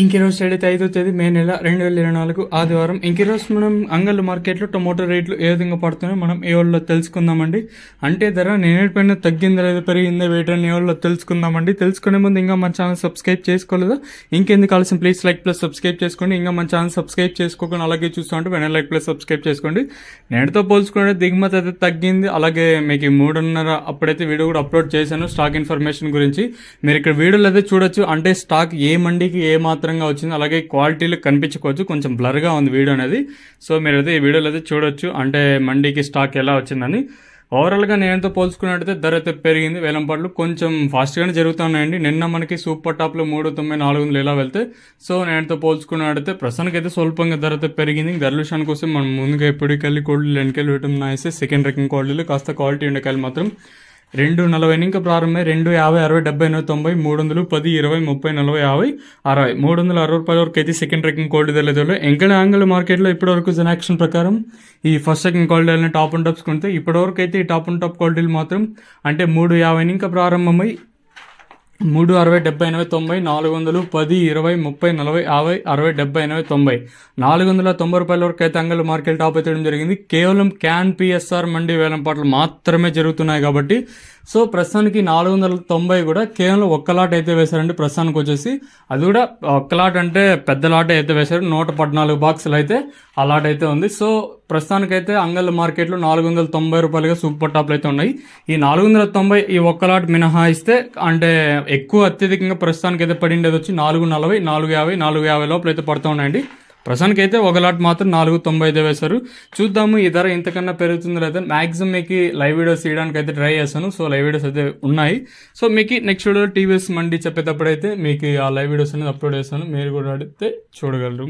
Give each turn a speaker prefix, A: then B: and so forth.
A: ఇంకీరోజు state అయితే 5వ తేదీ మే నెల 2024 ఆదివారం. ఇంకీరోజు మనం అంగళ్ళు మార్కెట్లో టొమాటో రేట్లు ఏ విధంగా పడుతున్నాయో మనం ఏ వాళ్ళలో తెలుసుకుందామండి. అంటే ధర నేనేటిపైన తగ్గిందా లేదా పెరిగిందా వేయటని ఏ వాళ్ళలో తెలుసుకుందామండి. తెలుసుకునే ముందు ఇంకా మన ఛానల్ సబ్స్క్రైబ్ చేసుకోలేదా, ఇంకెందుకు కావాల్సిన ప్లీజ్ లైక్ ప్లస్ సబ్స్క్రైబ్ చేసుకోండి. ఇంకా మన ఛానల్ సబ్స్క్రైబ్ చేసుకోకుండా అలాగే చూస్తూ ఉంటే వెనక లైక్ ప్లస్ సబ్స్క్రైబ్ చేసుకోండి. నేటితో పోల్చుకుంటే దిగుమతి అయితే తగ్గింది. అలాగే మీకు 3:30 అప్పుడైతే వీడియో కూడా అప్లోడ్ చేశాను స్టాక్ ఇన్ఫర్మేషన్ గురించి. మీరు ఇక్కడ వీడియోలో అయితే చూడొచ్చు. అంటే స్టాక్ ఏ మండీకి ఏ మాత్రంగా వచ్చింది, అలాగే క్వాలిటీలు కనిపించుకోవచ్చు. కొంచెం బ్లర్గా ఉంది వీడియో అనేది. సో మీరైతే ఈ వీడియోలో అయితే చూడొచ్చు అంటే మండీకి స్టాక్ ఎలా వచ్చిందని. ఓవరాల్గా నేనంతా పోల్చుకున్నట్టయితే ధర అయితే పెరిగింది. వేలంపాట్లు కొంచెం ఫాస్ట్గానే జరుగుతున్నాయండి. నిన్న మనకి సూపర్ టాప్లో 3,900-400 ఇలా వెళ్తే, సో నేనంతా పోల్చుకున్నట్టయితే ప్రస్తుతానికి అయితే స్వల్పంగా ధర అయితే పెరిగింది. ధరల విషయానికి కోసం మనం ముందుగా ఎప్పటికెళ్ళి కోల్డ్లు వెనకెళ్ళి పెట్టడం నాయిస్తే సెకండ్ రకం కోల్డ్లు కాస్త క్వాలిటీ ఉండకాయలు మాత్రం 240 ఇంకా ప్రారంభమై 250, 60, 70, 80, 90, 310, 20, 30, 40, 50, 60, 360 రూపాయల వరకు అయితే సెకండ్ రకం కోల్డ్ ధరలు. ఇంకా ఆంగల్ మార్కెట్లో ఇప్పటివరకు జనాక్షన్ ప్రకారం ఈ first second quality top and tops కొంటే ఇప్పటివరకు అయితే ఈ టాప్ అండ్ టాప్ క్వాలిటీలు మాత్రం అంటే 350 ఇంకా ప్రారంభమై 360, 70, 80, 90, 410, 20, 30, 40, 50, 60, 70, 80, 90 490 రూపాయల వరకు అయితే అంగల్ మార్కెట్ టాప్ అయితే జరిగింది. కేవలం క్యాన్ పిఎస్ఆర్ మండీ వేలంపాట్లు మాత్రమే జరుగుతున్నాయి కాబట్టి సో ప్రస్తుతానికి 490 కూడా కేవలం ఒక్క లాట్ అయితే వేశారండి. ప్రస్తుతానికి వచ్చేసి అది కూడా ఒక్క లాట్ అంటే పెద్ద లాట్ అయితే వేశారు. 114 బాక్సులు అయితే ఆ లాట్ అయితే ఉంది. సో ప్రస్తుతానికైతే అంగల్ మార్కెట్లో 490 రూపాయలుగా సూపర్ టాప్లు అయితే ఉన్నాయి. ఈ 490 ఈ ఒక్క లాట్ మినహాయిస్తే అంటే ఎక్కువ అత్యధికంగా ప్రస్తుతానికి అయితే పడిండేది వచ్చి 440, 450, 450 లోపల అయితే పడుతూ ఉన్నాయండి. ప్రస్తుతానికి అయితే ఒక లాట్ మాత్రం 490 వేశారు. చూద్దాము ఈ ధర ఇంతకన్నా పెరుగుతుందో లేదా. మ్యాక్సిమం మీకు లైవ్ వీడియోస్ తీయడానికి అయితే ట్రై చేస్తాను. సో లైవ్ వీడియోస్ అయితే ఉన్నాయి. సో మీకు నెక్స్ట్ వీడియో టీవీఎస్ మండీ చెప్పేటప్పుడు అయితే మీకు ఆ లైవ్ వీడియోస్ అనేది అప్లోడ్ చేస్తాను. మీరు కూడా అడిగితే చూడగలరు.